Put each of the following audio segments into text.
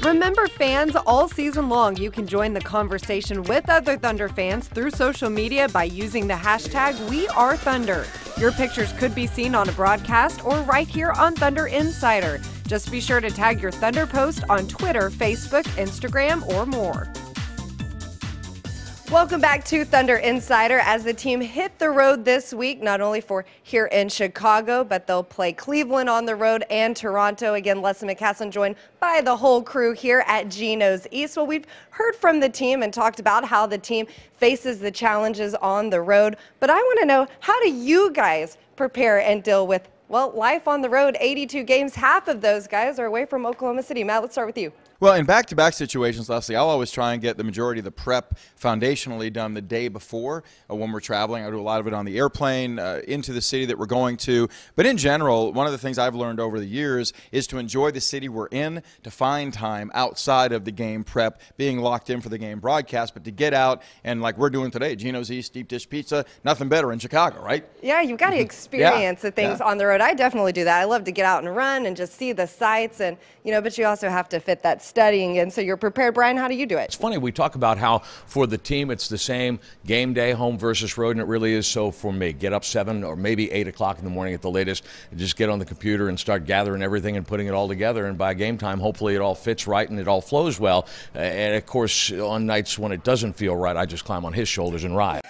Remember, fans, all season long, you can join the conversation with other Thunder fans through social media by using the hashtag #WeAreThunder. Your pictures could be seen on a broadcast or right here on Thunder Insider. Just be sure to tag your Thunder post on Twitter, Facebook, Instagram, or more. Welcome back to Thunder Insider. As the team hit the road this week, not only for here in Chicago, but they'll play Cleveland on the road and Toronto. Again, Leslie McCasson joined by the whole crew here at Geno's East. Well, we've heard from the team and talked about how the team faces the challenges on the road. But I want to know, how do you guys prepare and deal with, well, life on the road? 82 games, half of those guys are away from Oklahoma City. Matt, let's start with you. Well, in back-to-back situations, Leslie, I'll always try and get the majority of the prep foundationally done the day before when we're traveling. I do a lot of it on the airplane into the city that we're going to. But in general, one of the things I've learned over the years is to enjoy the city we're in, to find time outside of the game prep, being locked in for the game broadcast, but to get out and, like we're doing today, Geno's East, deep dish pizza, nothing better in Chicago, right? Yeah, you've got to experience the things on the road. I definitely do that. I love to get out and run and just see the sights, and but you also have to fit that studying in, so you're prepared. Brian, how do you do it? It's funny, we talk about how for the team it's the same game day, home versus road, and it really is so for me. Get up 7 or maybe 8 o'clock in the morning at the latest and just get on the computer and start gathering everything and putting it all together, and by game time hopefully it all fits right and it all flows well. And of course on nights when it doesn't feel right, I just climb on his shoulders and ride.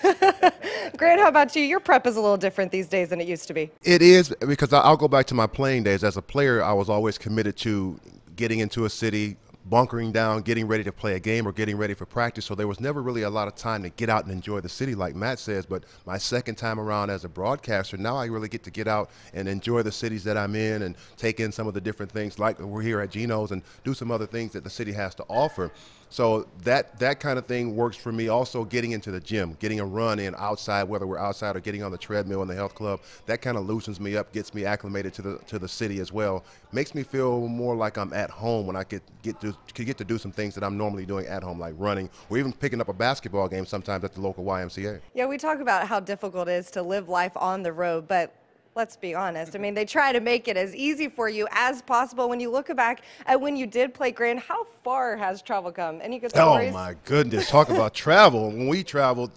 Grant, how about you? Your prep is a little different these days than it used to be. It is, because I'll go back to my playing days. As a player, I was always committed to getting into a city, bunkering down, getting ready to play a game or getting ready for practice. So there was never really a lot of time to get out and enjoy the city like Matt says. But my second time around as a broadcaster, now I really get out and enjoy the cities that I'm in and take in some of the different things, like we're here at Geno's, and do some other things that the city has to offer. So that kind of thing works for me. Also getting into the gym, getting a run in outside, whether we're outside or getting on the treadmill in the health club, that kind of loosens me up, gets me acclimated to the city as well. Makes me feel more like I'm at home when I get to do some things that I'm normally doing at home, like running or even picking up a basketball game sometimes at the local YMCA. Yeah, we talk about how difficult it is to live life on the road, but let's be honest. I mean, they try to make it as easy for you as possible. When you look back at when you did play, Grant, how far has travel come? Any good stories? Oh, my goodness. Talk about travel. When we traveled,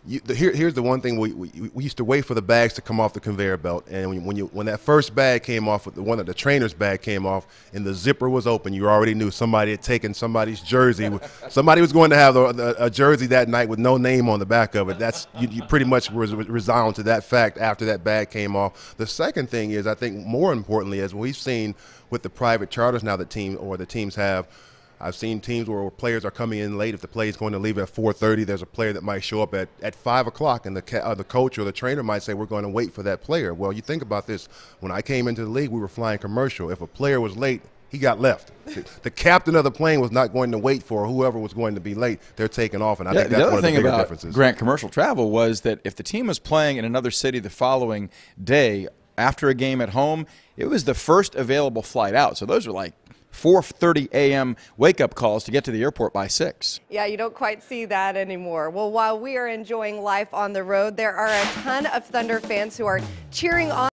here's the one thing. We used to wait for the bags to come off the conveyor belt. And when that first bag came off, the trainer's bag came off, and the zipper was open, you already knew somebody had taken somebody's jersey. Somebody was going to have a jersey that night with no name on the back of it. You pretty much was resigned to that fact after that bag came off. The second thing is, I think more importantly, as we've seen with the private charters now the teams have, I've seen teams where players are coming in late. If the play is going to leave at 4:30, there's a player that might show up at 5 o'clock, and the coach or the trainer might say, we're going to wait for that player. Well, you think about this. When I came into the league, we were flying commercial. If a player was late, he got left. The captain of the plane was not going to wait for whoever was going to be late. They're taking off, and I think that's one of the bigger differences. Grant, commercial travel was that if the team was playing in another city the following day after a game at home, it was the first available flight out. So those were like 4:30 a.m. wake-up calls to get to the airport by 6. Yeah, you don't quite see that anymore. Well, while we are enjoying life on the road, there are a ton of Thunder fans who are cheering on